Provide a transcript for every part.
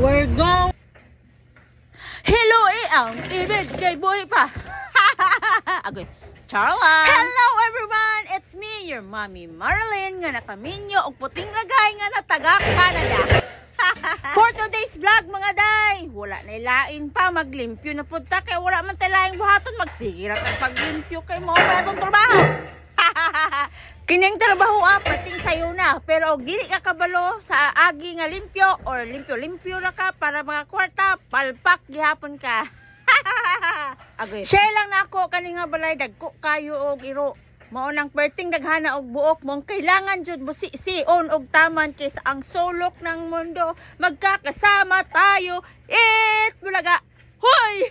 We're going. Hello, ang ibig kay buhay pa. Okay, Charla. Hello everyone, it's me, your mommy Marilyn, nga nakaminyo og puting lagay nga na taga Canada. For today's vlog mga day, wala na ilain pa, maglimpyo na punta kay wala man tayong buhaton, magsigirat ang paglimpyo kay mo may atong trabaho. Kining trabaho pating sayo na, pero og dili ka kabalo sa agi nga limpyo or limpyo ra ka para mga kwarta, palpak gihapon ka. Okay. Share lang na ako kani nga balay dagko kayo og iro. Mao nang perting daghana og buok mong kailangan jud mo si-on og taman kaysa ang sulok ng mundo magkakasama tayo. Bulaga. Hoy!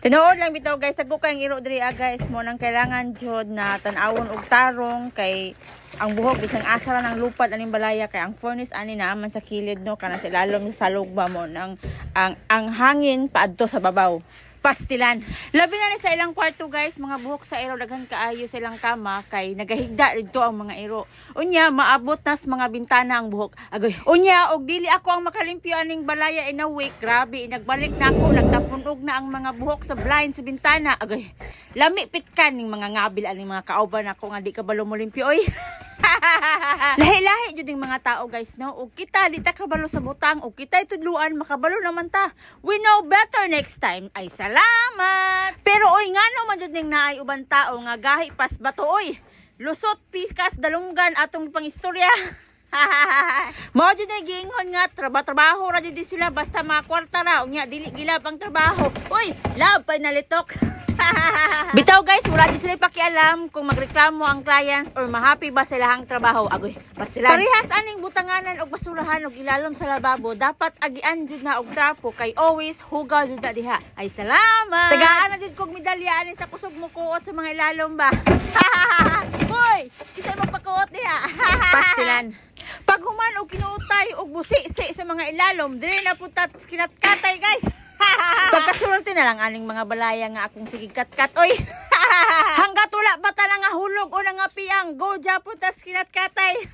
Tinuod lang bitaw guys, sagko kayong iro diri guys, mo nang kailangan jud na tan-awon og tarong kay ang buhok bisang asa ra ng lupad aning balaya kay ang furnace ani naaman sa kilid no kana sa lalom sa lugba mo nang ang hangin paadto sa babaw. Pastilan. Labi na ni sa ilang kwarto guys, mga buhok sa iro daghan kaayo sa ilang kama kay nagahigda didto ang mga iro. Unya maabot nas mga bintana ang buhok. Agoy. Unya og dili ako ang makalimpyo aning balaya in a week. Grabe, nagbalik na ako, nagtapunog na ang mga buhok sa blind sa bintana. Agoy. Lami pitkan ning mga ngabil aning mga kauban ako nga di ka balo mo limpyo oy. Lahi-lahi jud ning mga tao guys no. Og kita di ta kabalo sa butang, og kita tudluan makabalo naman ta. We know better next time. Ay salamat. Pero oy ngano man jud ning naay uban tao nga gahi pas bato oy. Lusot piskas dalunggan atong pangistorya. Mao jud na giingon nga trabaho ra jud sila basta mga kwarta ra unya dili gilab ang trabaho. Uy, love pa nalitok. Bitaw guys, wala di sila pakialam kung magreklamo ang clients or mahappy ba sila ang trabaho. Agoy, pastilan. Parehas aning butanganan og basurahan og ilalom sa lababo, dapat agian jud na og trapo kay always hugaw jud na diha. Ay salamat. Tagaan na jud kog medalya ani sa kusog mo kuot sa mga ilalom ba. Hoy, kita magpakuot diha. Pastilan. Pag human og kinuutay og busi-si sa mga ilalom, dire na putat kinatkatay guys. Pagkasulti na lang aning mga balaya nga akong sige kat-kat oy. Hanggat wala pa ta nga hulog o nga piyang, go japon tas kinat-katay.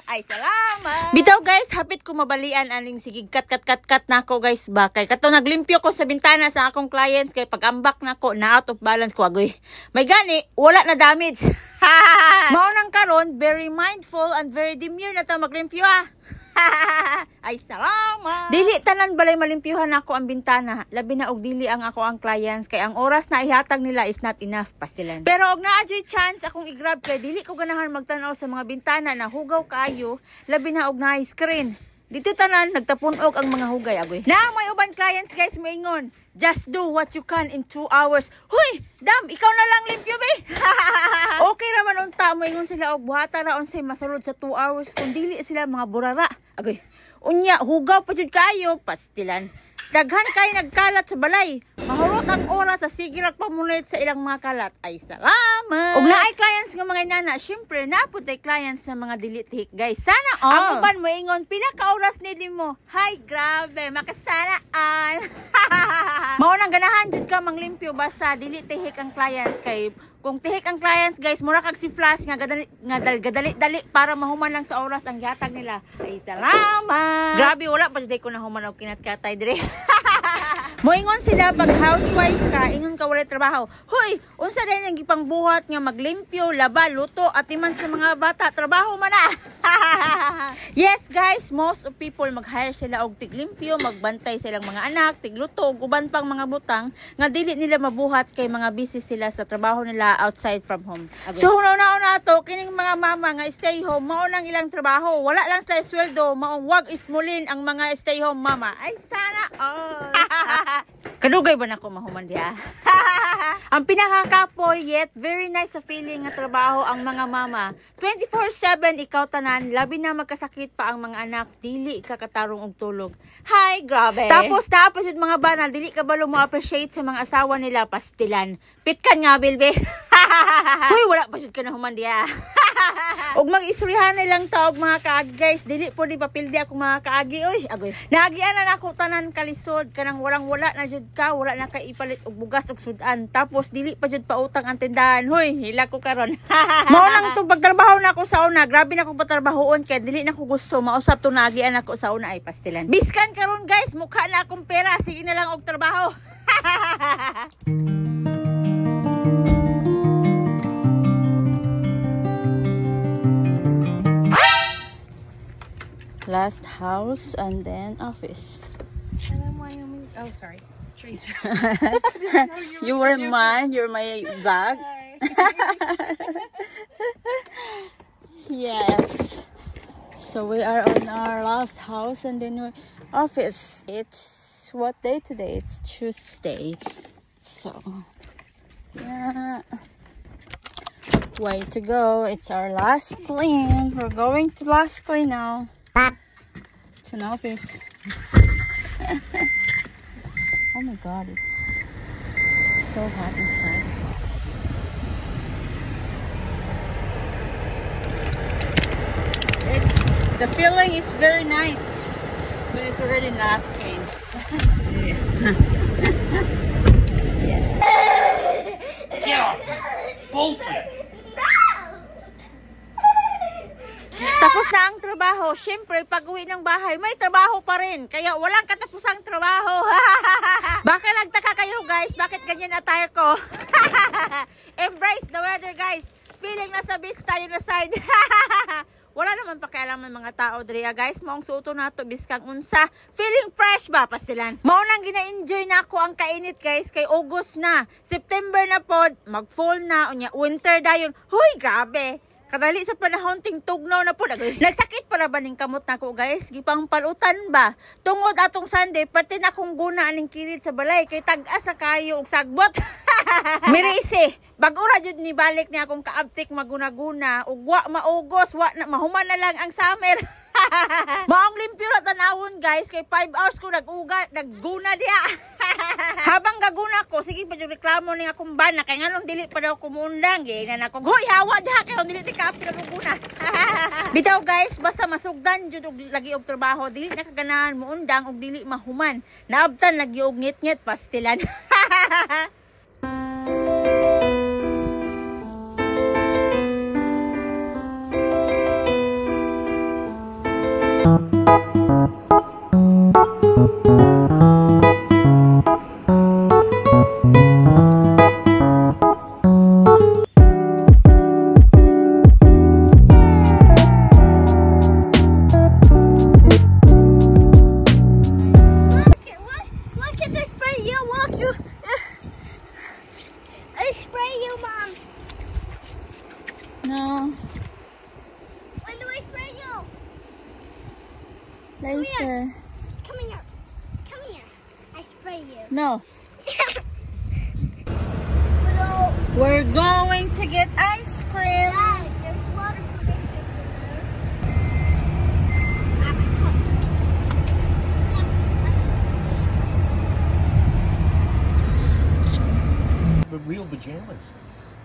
Ay salamat. Bitaw guys, hapit ko mabalian aning sige kat-kat nako guys ba kay kato naglimpyo ko sa bintana sa akong clients kay pag-ambak nako na out of balance ko agoy. May gani wala na damage. Mao nang karon very mindful and very demure na ta maglimpyo Ay salamat. Dili tanan balay malimpyuhan ako ang bintana, labi na og dili ang ako ang clients kay ang oras na ihatag nila is not enough. Pastilan. Pero og naa joy chance akong i-grab kay dili ko ganahan magtan-aw sa mga bintana na hugaw kaayo, labi na og naay screen. Dito tanan nagtapunog ang mga hugay agoy. Na may uban clients guys moingon, just do what you can in 2 hours. Huy, dam, ikaw na lang limpyo be. Okay raman unta moingon sila og buhata ra unsay masulod sa 2 hours kung dili sila mga burara. Agoy. Unya hugaw pa jud kayo, pastilan. Daghan kay nagkalat sa balay. Mahurot ang oras sa sigirak pamulit sa ilang mga kalat. Ay salamat. Og naay clients nga mga inana, syempre napud tay clients sa mga dilitihik guys. Sana all. Ako ban moingon pila ka oras nili mo? Hay, grabe, makasana all. Mao nang ganahan jud ka manglimpyo basta dili tihik ang clients kay kung tihik ang clients guys, mura kag si Flash nga gadali para mahuman lang sa oras ang gihatag nila. Ay salamat. Grabe wala pa jud ko nahuman og kinat-katay dire. Moingon sila pag housewife ka, ingon ka walay trabaho. Hoy, unsa din ang gipangbuhat nga maglimpyo, laba, luto at iman sa mga bata, trabaho man na. Yes guys, most of people mag-hire sila og tiglimpyo, magbantay silang mga anak, tigluto, ug uban pang mga butang nga dili nila mabuhat kay mga busy sila sa trabaho nila outside from home. So hunaw-na to kining mga mama nga stay home, mao nang ilang trabaho, wala lang sila sweldo, maong wag ismulin ang mga stay home mama. Ay sana all. Kadugay ba nako mahuman diha? Ang pinakakapoy yet very nice sa feeling nga trabaho ang mga mama. 24/7 ikaw tanan, labi na magkasakit pa ang mga anak, dili ka katarong og tulog. Hay, grabe. Tapos yung mga bana, dili ka balo mo appreciate sa mga asawa nila, pastilan. Pitkan nga bilbe. Hoy, wala pa jud ka na human diha. Ug mag-istoryahan na lang ta og mga kaagi guys, dili po di papildi ako mga kaagi oy. Agoy. Naagian na nako tanan kalisod kanang wala na jud ka, wala na kay ipalit og bugas og sudan. Tapos dili pa jud pautang ang tindahan. Hoy, hila ko karon. Mao nang tong pagtrabaho na ako sa una, grabe na akong patrabahoon kay dili na ko gusto mausap tong naagian ako sa una ay pastilan. Biskan karon guys, mukha na akong pera, sige na lang og trabaho. Last house and then office. And then Wyoming. Oh, sorry. Tracer. You were mine. You're my vlog. Yes. So we are on our last house and then office. It's what day today? It's Tuesday. So yeah. Way to go. It's our last clean. We're going to last clean now. It's an office. Oh my god, it's so hot inside. The feeling is very nice, but it's already last clean. Yeah. Both. Tapos na ang trabaho. Siyempre, pag uwi ng bahay, may trabaho pa rin. Kaya walang katapusang trabaho. Baka nagtaka kayo guys, bakit ganyan attire ko? Embrace the weather guys. Feeling nasa beach tayo na side. Wala naman pakialaman mga tao diriya guys. Maong suoto nato biskang unsa. Feeling fresh ba pastilan? Mao nang gina-enjoy na ako ang kainit guys kay August na. September na pod, mag-fall na, unya winter dayon. Hoy, grabe. Kadali sa panahon ting tugnaw na po. Nagsakit para ba ning kamot nako guys? Gipang palutan ba? Tungod atong Sunday, pati na akong guna aning kirit sa balay kay tag-as sa kayo og sagbot. Mirisi, bag-ura jud ni balik niya akong kaabtik maguna-guna ug wa maugos, wa na mahuman na lang ang summer. Maong limpyo ra tanawon guys kay 5 hours ko nagguna diha. Habang gaguna ko, sige pa yung reklamo ni akong bana kay nganong dili pa daw kumundang giingnan ako. Hoy, hawa diha kay dili ti kapi na guna. Bitaw guys, basta masugdan jud og lagi og trabaho, dili na kaganahan mo undang og dili mahuman. Naabtan lagi og ngit-ngit pastilan. No. When do I spray you? Later. Come here. Come here. I spray you. No. No. We're going to get ice cream. Dad, there's water packets in there. But real pajamas.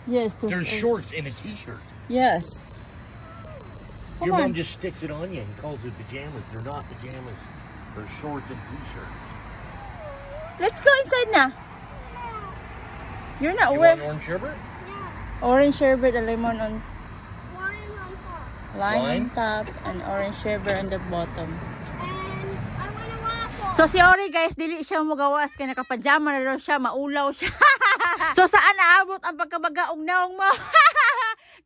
Yes, They're shorts and a t-shirt. Yes. Come Your on. mom just sticks it on you and calls it pajamas. They're not pajamas. They're shorts and t-shirts. Let's go inside na. You're not You wearing want orange sherbet? orange sherbet and lemon on Wine on top. lime on Lime? top and orange sherbet on the bottom. And I want a waffle. So si Ori guys, dili siya magawas kay nakapajama na daw siya, maulaw siya. So saan naabot ang pagkabaga og naong mo?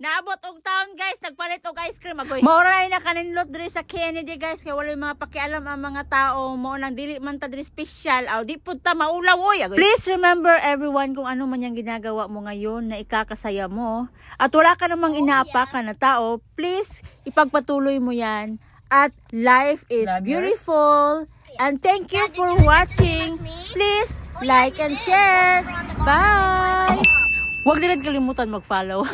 Naabot og town guys, nagpalit og ice cream agoy. Maura na kaninlot diri sa Kennedy guys kay wala mga pakialam ang mga tao, mo nang dili man ta diri special, aw di pud ta maulaw oy agoy. Please remember everyone kung ano man yang ginagawa mo ngayon na ikakasaya mo at wala ka namang inaapakan na tao, please ipagpatuloy mo yan at life is beautiful. And thank you for watching. Please like and share. Bye. Huwag din kalimutan mag-follow.